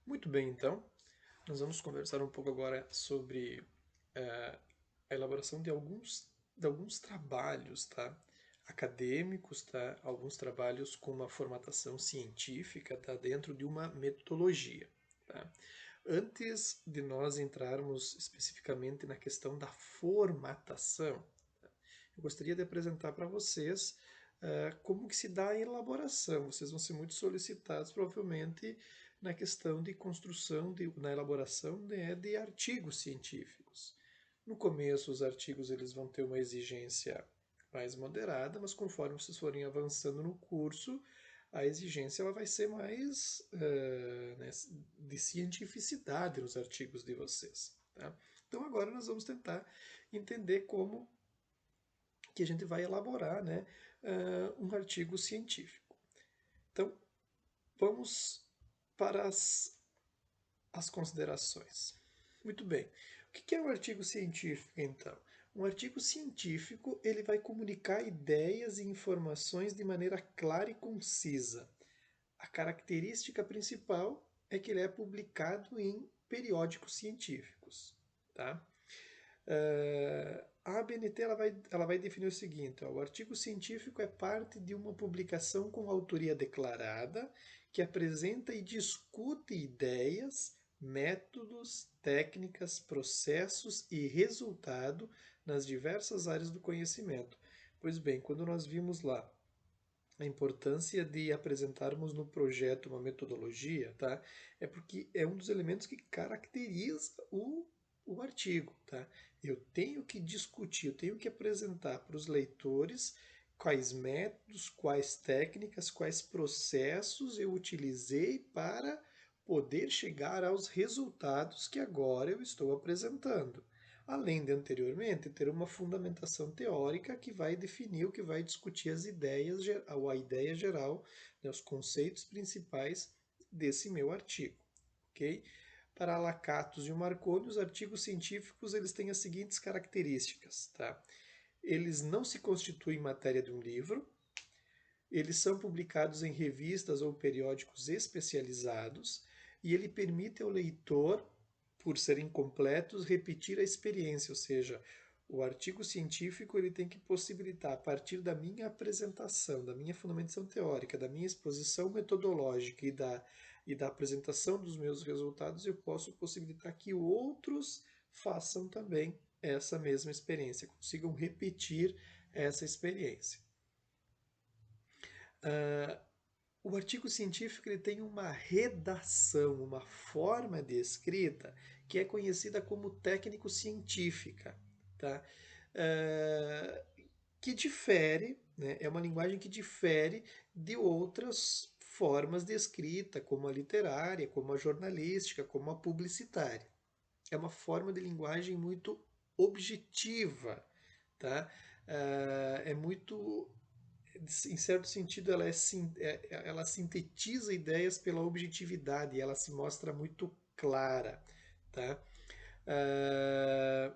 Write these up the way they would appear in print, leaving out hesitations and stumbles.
Muito bem, então, nós vamos conversar um pouco agora sobre a elaboração de alguns trabalhos, tá? Acadêmicos, tá? Alguns trabalhos com uma formatação científica, tá? Dentro de uma metodologia, tá? Antes de nós entrarmos especificamente na questão da formatação, eu gostaria de apresentar para vocês como que se dá a elaboração. Vocês vão ser muito solicitados, provavelmente, na questão de construção, na elaboração de artigos científicos. No começo, os artigos eles vão ter uma exigência mais moderada, mas conforme vocês forem avançando no curso, a exigência ela vai ser mais né, de cientificidade nos artigos de vocês. Tá? Então agora nós vamos tentar entender como que a gente vai elaborar, né, um artigo científico. Então, vamos para as considerações. Muito bem. O que é um artigo científico, então? Um artigo científico ele vai comunicar ideias e informações de maneira clara e concisa. A característica principal é que ele é publicado em periódicos científicos. Tá? A ABNT ela vai definir o seguinte: ó, o artigo científico é parte de uma publicação com autoria declarada que apresenta e discute ideias, métodos, técnicas, processos e resultado nas diversas áreas do conhecimento. Pois bem, quando nós vimos lá a importância de apresentarmos no projeto uma metodologia, tá? É porque é um dos elementos que caracteriza o artigo, tá? Eu tenho que discutir, eu tenho que apresentar para os leitores quais métodos, quais técnicas, quais processos eu utilizei para poder chegar aos resultados que agora eu estou apresentando. Além de anteriormente ter uma fundamentação teórica que vai definir, o que vai discutir as ideias, ou a ideia geral, né, os conceitos principais desse meu artigo, ok? Para Lakatos e o Marconi, os artigos científicos eles têm as seguintes características, tá? Eles não se constituem matéria de um livro, eles são publicados em revistas ou periódicos especializados e ele permite ao leitor, por serem completos, repetir a experiência, ou seja, o artigo científico ele tem que possibilitar, a partir da minha apresentação, da minha fundamentação teórica, da minha exposição metodológica e da apresentação dos meus resultados, eu posso possibilitar que outros façam também essa mesma experiência, consigam repetir essa experiência. O artigo científico ele tem uma redação, uma forma de escrita que é conhecida como técnico-científica, tá? Uh, que difere, né, é uma linguagem que difere de outras formas de escrita, como a literária, como a jornalística, como a publicitária. É uma forma de linguagem muito objetiva, tá? É muito em certo sentido, ela sintetiza ideias pela objetividade, ela se mostra muito clara, tá? Ah,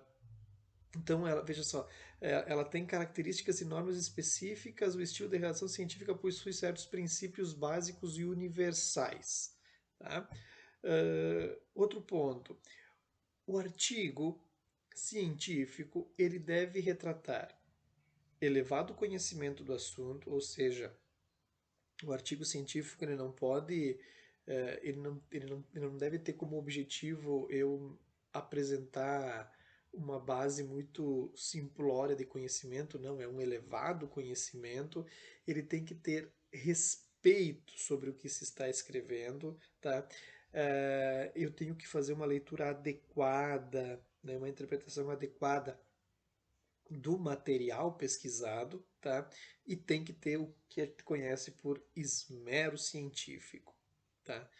então, veja só, ela tem características e normas específicas, o estilo de redação científica possui certos princípios básicos e universais. Tá? Outro ponto, o artigo científico ele deve retratar elevado conhecimento do assunto, ou seja, o artigo científico ele não pode, ele não deve ter como objetivo eu apresentar uma base muito simplória de conhecimento, não, é um elevado conhecimento, ele tem que ter respeito sobre o que se está escrevendo, tá? Eu tenho que fazer uma leitura adequada, né, uma interpretação adequada do material pesquisado, tá? E tem que ter o que a gente conhece por esmero científico, tá?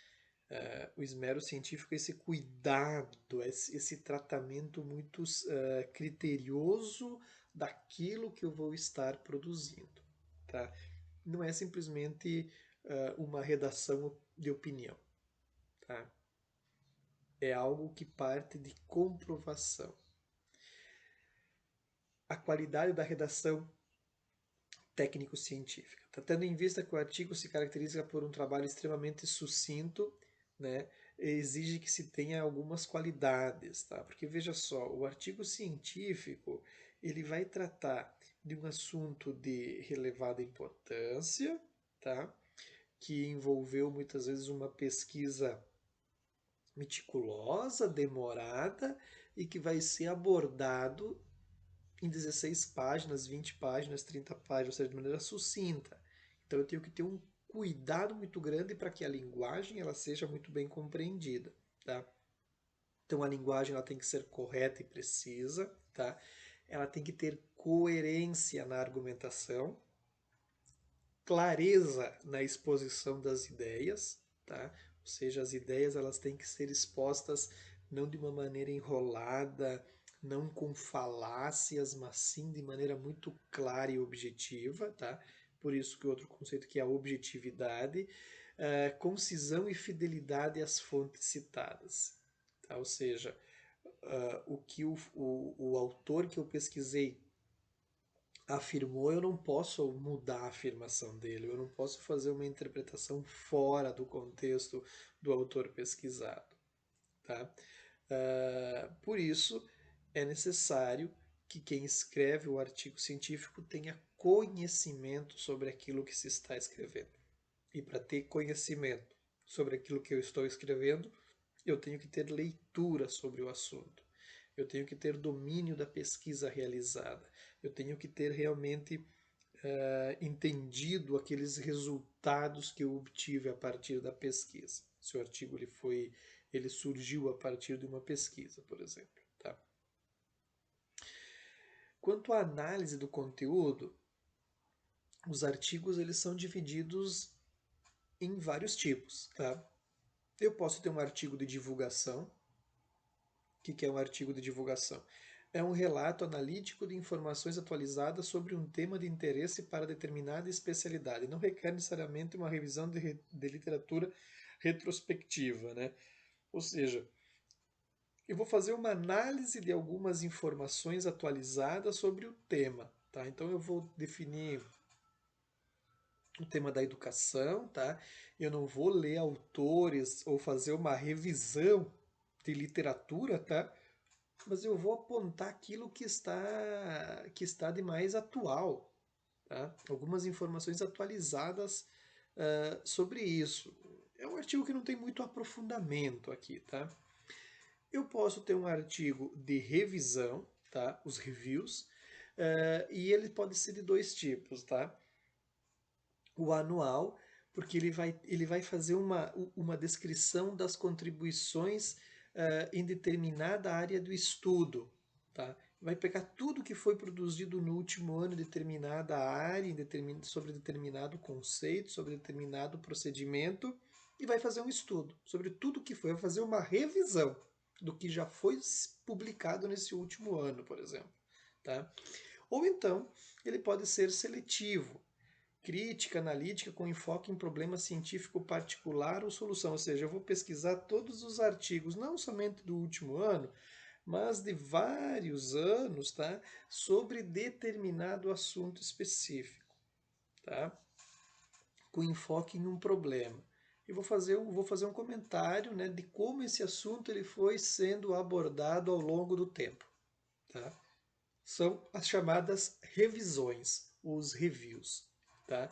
O esmero científico é esse cuidado, esse tratamento muito criterioso daquilo que eu vou estar produzindo, tá? Não é simplesmente uma redação de opinião, tá? É algo que parte de comprovação. A qualidade da redação técnico-científica. Tá tendo em vista que o artigo se caracteriza por um trabalho extremamente sucinto, né, exige que se tenha algumas qualidades, tá? Porque veja só, o artigo científico, ele vai tratar de um assunto de relevada importância, tá? Que envolveu muitas vezes uma pesquisa meticulosa, demorada e que vai ser abordado em 16 páginas, 20 páginas, 30 páginas, ou seja, de maneira sucinta. Então eu tenho que ter um cuidado muito grande para que a linguagem ela seja muito bem compreendida, tá? Então a linguagem ela tem que ser correta e precisa, tá? Ela tem que ter coerência na argumentação, clareza na exposição das ideias, tá? Ou seja, as ideias elas têm que ser expostas não de uma maneira enrolada, não com falácias, mas sim de maneira muito clara e objetiva, tá? Por isso que outro conceito que é a objetividade, concisão e fidelidade às fontes citadas, tá? Ou seja, o que o autor que eu pesquisei afirmou, eu não posso mudar a afirmação dele, eu não posso fazer uma interpretação fora do contexto do autor pesquisado, tá? Por isso, é necessário que quem escreve o artigo científico tenha conhecimento sobre aquilo que se está escrevendo. E para ter conhecimento sobre aquilo que eu estou escrevendo, eu tenho que ter leitura sobre o assunto. Eu tenho que ter domínio da pesquisa realizada. Eu tenho que ter realmente entendido aqueles resultados que eu obtive a partir da pesquisa. Se o artigo ele surgiu a partir de uma pesquisa, por exemplo. Tá? Quanto à análise do conteúdo, os artigos eles são divididos em vários tipos. Tá? Eu posso ter um artigo de divulgação. O que é um artigo de divulgação? É um relato analítico de informações atualizadas sobre um tema de interesse para determinada especialidade. Não requer necessariamente uma revisão de literatura retrospectiva, né? Ou seja, eu vou fazer uma análise de algumas informações atualizadas sobre o tema, tá? Então eu vou definir o tema da educação, tá? Eu não vou ler autores ou fazer uma revisão de literatura, tá? Mas eu vou apontar aquilo que está de mais atual, tá? Algumas informações atualizadas sobre isso. É um artigo que não tem muito aprofundamento aqui, tá? Eu posso ter um artigo de revisão, tá? Os reviews, e ele pode ser de dois tipos, tá? O anual, porque ele vai fazer uma descrição das contribuições em determinada área do estudo. Tá? Vai pegar tudo que foi produzido no último ano em determinada área, sobre determinado conceito, sobre determinado procedimento, e vai fazer um estudo sobre tudo que foi, vai fazer uma revisão do que já foi publicado nesse último ano, por exemplo. Tá? Ou então, ele pode ser seletivo, crítica analítica com enfoque em problema científico particular ou solução. Ou seja, eu vou pesquisar todos os artigos, não somente do último ano, mas de vários anos, tá? Sobre determinado assunto específico, tá? Com enfoque em um problema. E vou fazer um comentário, né, de como esse assunto ele foi sendo abordado ao longo do tempo, tá? São as chamadas revisões, os reviews. Tá?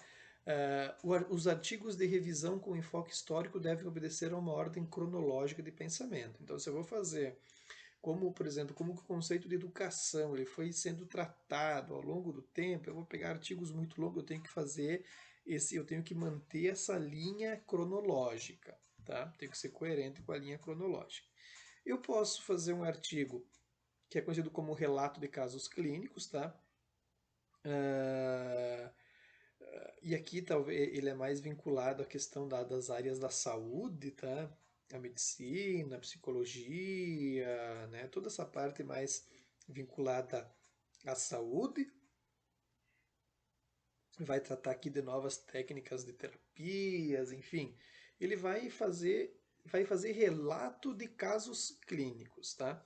Os artigos de revisão com enfoque histórico devem obedecer a uma ordem cronológica de pensamento. Então, se eu vou fazer, como, por exemplo, como o conceito de educação ele foi sendo tratado ao longo do tempo, eu vou pegar artigos muito longos, eu tenho que manter essa linha cronológica, tá? Tenho que ser coerente com a linha cronológica. Eu posso fazer um artigo que é conhecido como relato de casos clínicos, tá? Uh, e aqui talvez ele é mais vinculado à questão das áreas da saúde, tá? A medicina, a psicologia, né? Toda essa parte mais vinculada à saúde. Vai tratar aqui de novas técnicas de terapias, enfim. Ele vai fazer relato de casos clínicos, tá?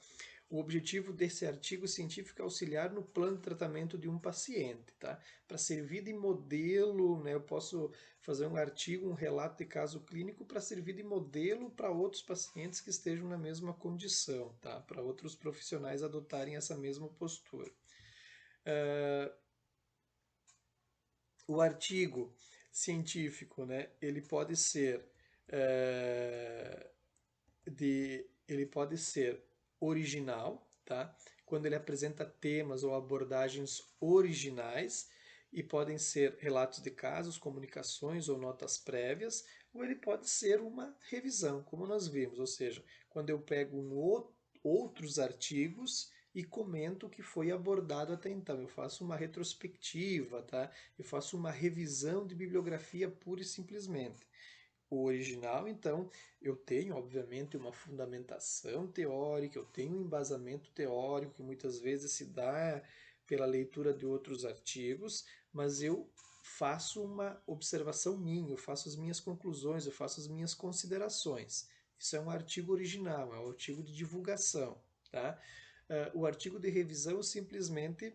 O objetivo desse artigo científico é auxiliar no plano de tratamento de um paciente, tá? Para servir de modelo, né? Eu posso fazer um artigo, um relato de caso clínico para servir de modelo para outros pacientes que estejam na mesma condição, tá? Para outros profissionais adotarem essa mesma postura. O artigo científico, né? Ele pode ser ele pode ser original, tá? Quando ele apresenta temas ou abordagens originais, e podem ser relatos de casos, comunicações ou notas prévias, ou ele pode ser uma revisão, como nós vimos, ou seja, quando eu pego outros artigos e comento o que foi abordado até então. Eu faço uma retrospectiva, tá? Eu faço uma revisão de bibliografia pura e simplesmente. O original, então, eu tenho, obviamente, uma fundamentação teórica, eu tenho um embasamento teórico que muitas vezes se dá pela leitura de outros artigos, mas eu faço uma observação minha, eu faço as minhas conclusões, eu faço as minhas considerações. Isso é um artigo original, é um artigo de divulgação, tá? O artigo de revisão eu simplesmente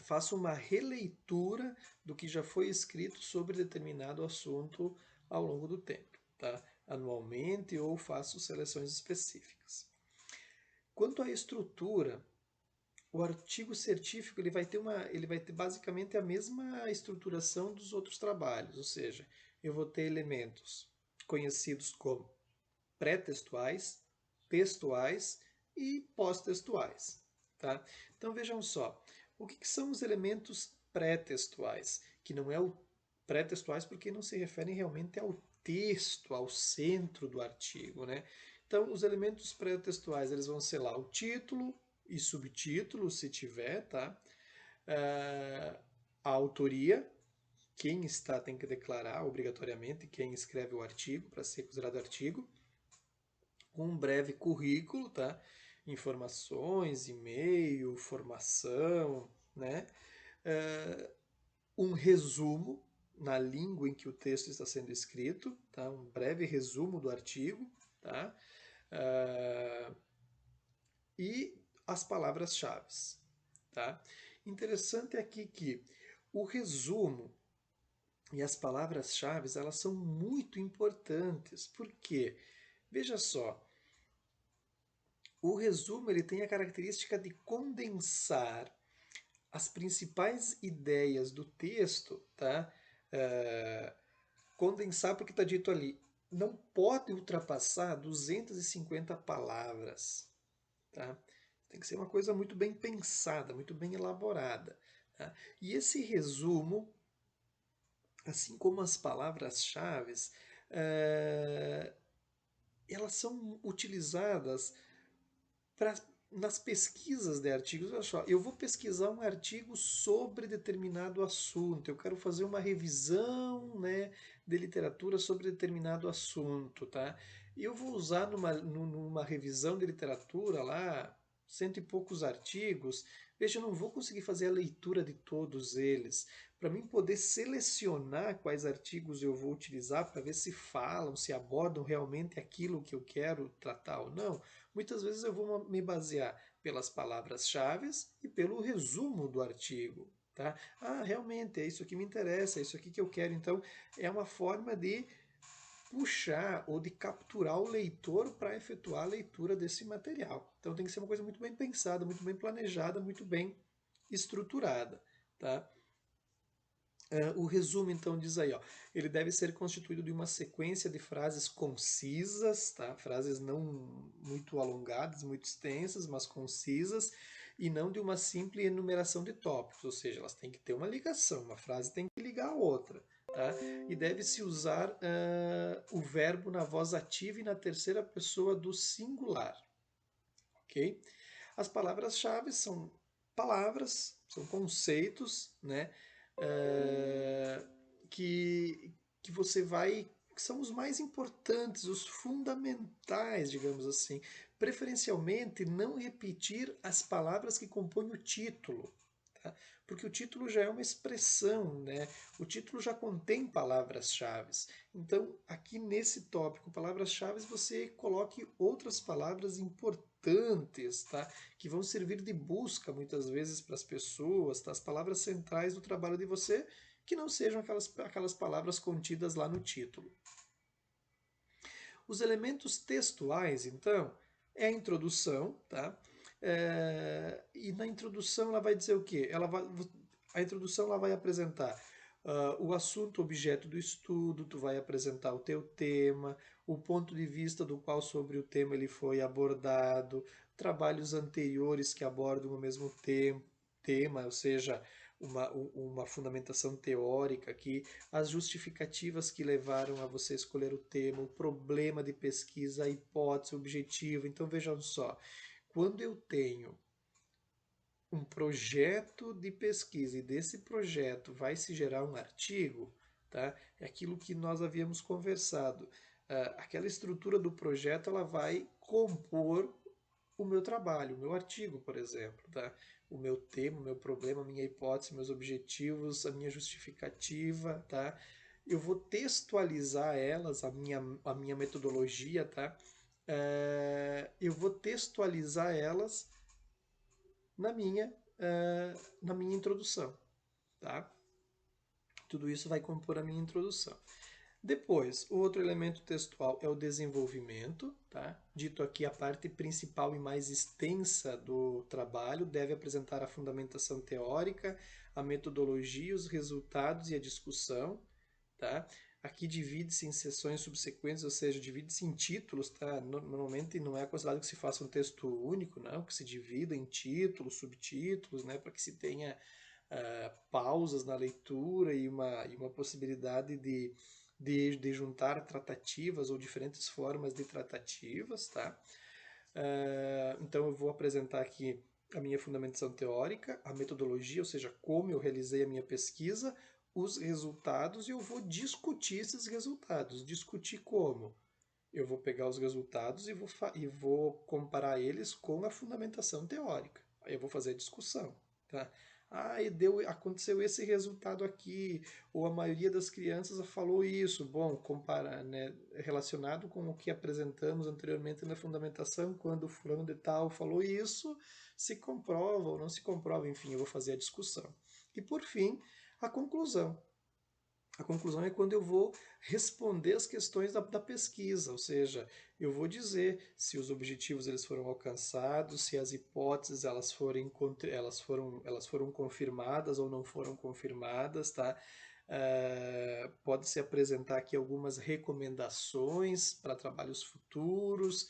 faço uma releitura do que já foi escrito sobre determinado assunto ao longo do tempo, tá? Anualmente ou faço seleções específicas. Quanto à estrutura, o artigo científico ele vai ter basicamente a mesma estruturação dos outros trabalhos, ou seja, eu vou ter elementos conhecidos como pré-textuais, textuais e pós-textuais, tá? Então vejam só, o que são os elementos pré-textuais? Que não é o pré-textuais porque não se referem realmente ao texto, ao centro do artigo, né? Então, os elementos pré-textuais, eles vão ser lá o título e subtítulo, se tiver, tá? A autoria, quem está tem que declarar obrigatoriamente, quem escreve o artigo, para ser considerado artigo. Um breve currículo, tá? Informações, e-mail, formação, né? Um resumo na língua em que o texto está sendo escrito, tá? Um breve resumo do artigo, tá? E as palavras-chave, tá? Interessante aqui que o resumo e as palavras-chave elas são muito importantes, porque veja só, o resumo ele tem a característica de condensar as principais ideias do texto, tá? Condensar porque está dito ali, não pode ultrapassar 250 palavras, tá? Tem que ser uma coisa muito bem pensada, muito bem elaborada. Tá? E esse resumo, assim como as palavras-chave, elas são utilizadas nas pesquisas de artigos. Olha só, eu vou pesquisar um artigo sobre determinado assunto, eu quero fazer uma revisão, né, de literatura sobre determinado assunto, tá? E eu vou usar numa revisão de literatura lá, cento e poucos artigos. Veja, eu não vou conseguir fazer a leitura de todos eles. Para mim poder selecionar quais artigos eu vou utilizar para ver se falam, se abordam realmente aquilo que eu quero tratar ou não, muitas vezes eu vou me basear pelas palavras-chave e pelo resumo do artigo. Tá? Ah, realmente, é isso que me interessa, é isso aqui que eu quero. Então, é uma forma de puxar ou de capturar o leitor para efetuar a leitura desse material. Então, tem que ser uma coisa muito bem pensada, muito bem planejada, muito bem estruturada. Tá? O resumo, então, diz aí, ó, ele deve ser constituído de uma sequência de frases concisas, tá? Frases não muito alongadas, muito extensas, mas concisas, e não de uma simples enumeração de tópicos, ou seja, elas têm que ter uma ligação, uma frase tem que ligar a outra. Tá? E deve-se usar o verbo na voz ativa e na terceira pessoa do singular. Ok? As palavras-chave são palavras, são conceitos, né? Uh, que você vai. Que são os mais importantes, os fundamentais, digamos assim. Preferencialmente, não repetir as palavras que compõem o título. Tá? Porque o título já é uma expressão, né? O título já contém palavras-chave. Então, aqui nesse tópico, palavras-chave, você coloque outras palavras importantes importantes, tá? Que vão servir de busca muitas vezes para as pessoas, tá? As palavras centrais do trabalho de você, que não sejam aquelas palavras contidas lá no título. Os elementos textuais, então, é a introdução, tá? E na introdução ela vai dizer o quê? A introdução ela vai apresentar o assunto, objeto do estudo, tu vai apresentar o teu tema, o ponto de vista do qual sobre o tema ele foi abordado, trabalhos anteriores que abordam o mesmo tema, ou seja, uma fundamentação teórica aqui, as justificativas que levaram a você escolher o tema, o problema de pesquisa, a hipótese, o objetivo. Então vejam só, quando eu tenho um projeto de pesquisa e desse projeto vai se gerar um artigo, tá? É aquilo que nós havíamos conversado. Aquela estrutura do projeto ela vai compor o meu trabalho, o meu artigo, por exemplo, tá? O meu tema, o meu problema, a minha hipótese, meus objetivos, a minha justificativa, tá? Eu vou textualizar elas, a minha metodologia, tá? Eu vou textualizar elas na minha, na minha introdução, tá? Tudo isso vai compor a minha introdução. Depois, o outro elemento textual é o desenvolvimento, tá? Dito aqui, a parte principal e mais extensa do trabalho deve apresentar a fundamentação teórica, a metodologia, os resultados e a discussão, tá? Aqui divide-se em seções subsequentes, ou seja, divide-se em títulos, tá? Normalmente não é aconselhado que se faça um texto único, não, que se divida em títulos, subtítulos, né, para que se tenha pausas na leitura e uma possibilidade de juntar tratativas ou diferentes formas de tratativas, tá? Então eu vou apresentar aqui a minha fundamentação teórica, a metodologia, ou seja, como eu realizei a minha pesquisa, os resultados e eu vou discutir esses resultados. Discutir como? Eu vou pegar os resultados e vou comparar eles com a fundamentação teórica. Aí eu vou fazer a discussão, tá? Aconteceu esse resultado aqui, ou a maioria das crianças falou isso. Bom, comparar, né, relacionado com o que apresentamos anteriormente na fundamentação, quando o fulano de tal falou isso, se comprova ou não se comprova, enfim, eu vou fazer a discussão. E por fim, a conclusão. A conclusão é quando eu vou responder as questões da pesquisa, ou seja, eu vou dizer se os objetivos eles foram alcançados, se as hipóteses elas foram confirmadas ou não foram confirmadas, tá? Pode-se apresentar aqui algumas recomendações para trabalhos futuros,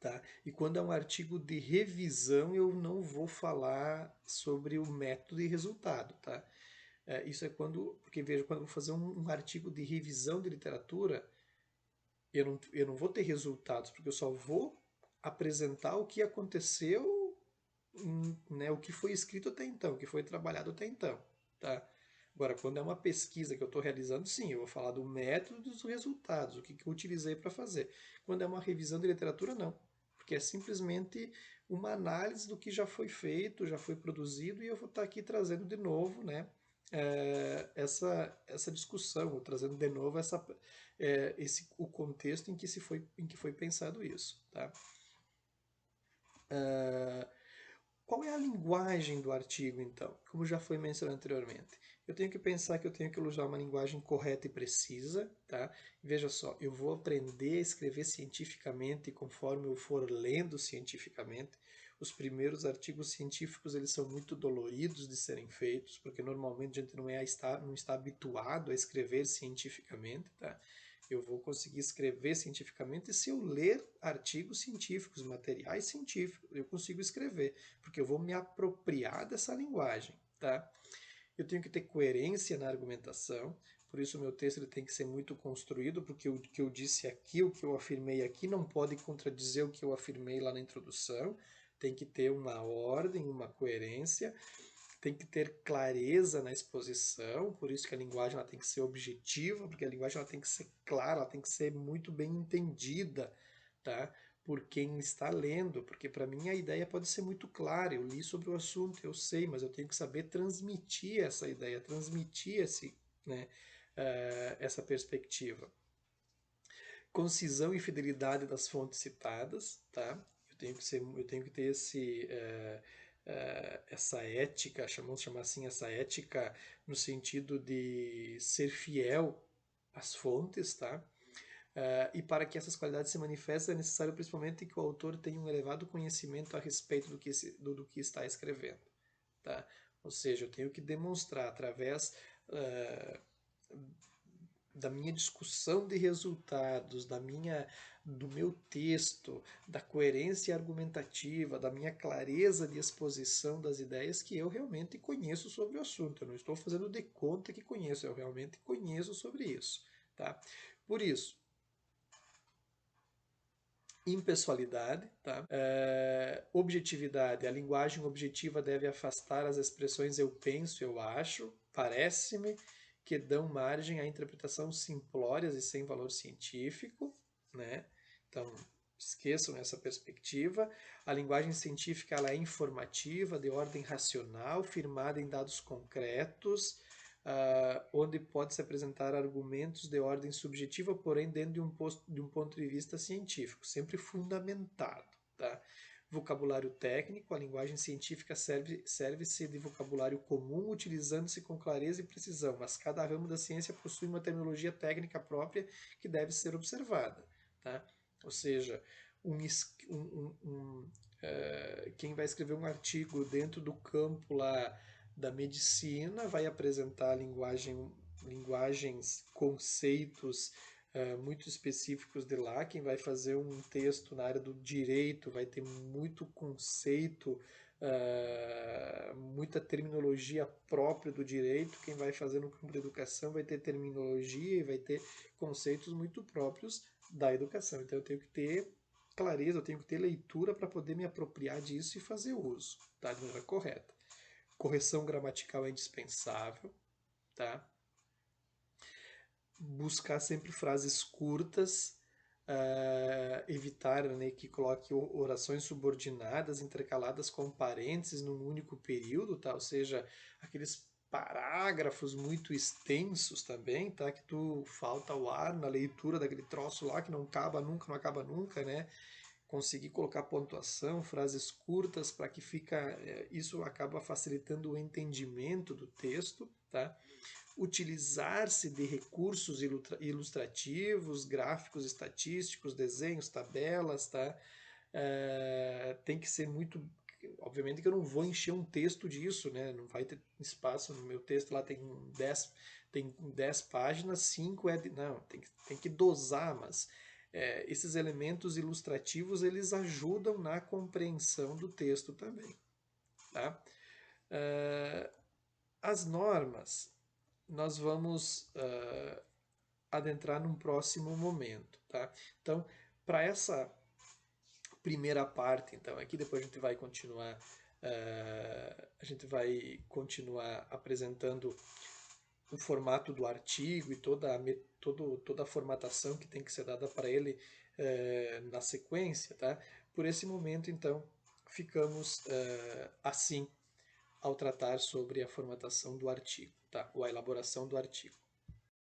tá? E quando é um artigo de revisão, eu não vou falar sobre o método e resultado, tá? Isso é porque veja, quando eu vou fazer um artigo de revisão de literatura, eu não vou ter resultados, porque eu só vou apresentar o que aconteceu, né, o que foi escrito até então, o que foi trabalhado até então, tá? Agora, quando é uma pesquisa que eu estou realizando, sim, eu vou falar do método e dos resultados, o que eu utilizei para fazer. Quando é uma revisão de literatura, não, porque é simplesmente uma análise do que já foi feito, já foi produzido, e eu vou estar aqui trazendo de novo, né, essa discussão, trazendo de novo o contexto em que foi pensado isso, tá? Qual é a linguagem do artigo, então? Como já foi mencionado anteriormente. Eu tenho que pensar que eu tenho que usar uma linguagem correta e precisa, tá? Veja só, eu vou aprender a escrever cientificamente conforme eu for lendo cientificamente. Os primeiros artigos científicos, eles são muito doloridos de serem feitos, porque normalmente a gente não está habituado a escrever cientificamente, tá? Eu vou conseguir escrever cientificamente se eu ler artigos científicos, materiais científicos, eu consigo escrever, porque eu vou me apropriar dessa linguagem, tá? Eu tenho que ter coerência na argumentação, por isso o meu texto ele tem que ser muito construído, porque o que eu disse aqui, o que eu afirmei aqui, não pode contradizer o que eu afirmei lá na introdução, tem que ter uma ordem, uma coerência, tem que ter clareza na exposição, por isso que a linguagem ela tem que ser objetiva, porque a linguagem ela tem que ser clara, ela tem que ser muito bem entendida, tá? Por quem está lendo, porque para mim a ideia pode ser muito clara, eu li sobre o assunto, eu sei, mas eu tenho que saber transmitir essa ideia, transmitir essa perspectiva. concisão e fidelidade das fontes citadas, tá? Eu tenho que ter essa ética, vamos chamar assim, essa ética no sentido de ser fiel às fontes, tá? E para que essas qualidades se manifestem, é necessário principalmente que o autor tenha um elevado conhecimento a respeito do que está escrevendo. Tá? Ou seja, eu tenho que demonstrar através uh, da minha discussão de resultados, do meu texto, da coerência argumentativa, da minha clareza de exposição das ideias, que eu realmente conheço sobre o assunto. Eu não estou fazendo de conta que conheço, eu realmente conheço sobre isso. Tá? Por isso, impessoalidade, tá? Objetividade. A linguagem objetiva deve afastar as expressões eu penso, eu acho, parece-me, que dão margem à interpretação simplórias e sem valor científico, né? Então, esqueçam essa perspectiva. A linguagem científica ela é informativa, de ordem racional, firmada em dados concretos, onde pode-se apresentar argumentos de ordem subjetiva, porém dentro de um ponto de vista científico, sempre fundamentado. Tá? Vocabulário técnico, a linguagem científica serve-se de vocabulário comum, utilizando-se com clareza e precisão, mas cada ramo da ciência possui uma terminologia técnica própria que deve ser observada. Tá? Ou seja, quem vai escrever um artigo dentro do campo lá da medicina vai apresentar linguagens, conceitos muito específicos de lá. Quem vai fazer um texto na área do direito vai ter muito conceito, muita terminologia própria do direito. Quem vai fazer no campo da educação vai ter terminologia e vai ter conceitos muito próprios da educação. Então eu tenho que ter clareza, eu tenho que ter leitura para poder me apropriar disso e fazer uso, tá? De maneira correta. Correção gramatical é indispensável, tá? Buscar sempre frases curtas, evitar, né, que coloque orações subordinadas intercaladas com parênteses num único período, tá? Ou seja, aqueles parágrafos muito extensos também, tá? Que tu falta o ar na leitura daquele troço lá que não acaba nunca, né? Conseguir colocar pontuação, frases curtas para que isso acaba facilitando o entendimento do texto, tá? Utilizar-se de recursos ilustrativos, gráficos estatísticos, desenhos, tabelas, tá? Tem que ser muito. Obviamente que eu não vou encher um texto disso, né? Não vai ter espaço no meu texto, lá tem 10 páginas, 5 Não, tem que dosar, mas esses elementos ilustrativos eles ajudam na compreensão do texto também. Tá? As normas nós vamos adentrar num próximo momento. Tá? Então, para essa primeira parte, então, aqui depois a gente vai continuar apresentando o formato do artigo e toda a formatação que tem que ser dada para ele na sequência, tá? Por esse momento, então, ficamos assim ao tratar sobre a formatação do artigo, tá? Ou a elaboração do artigo.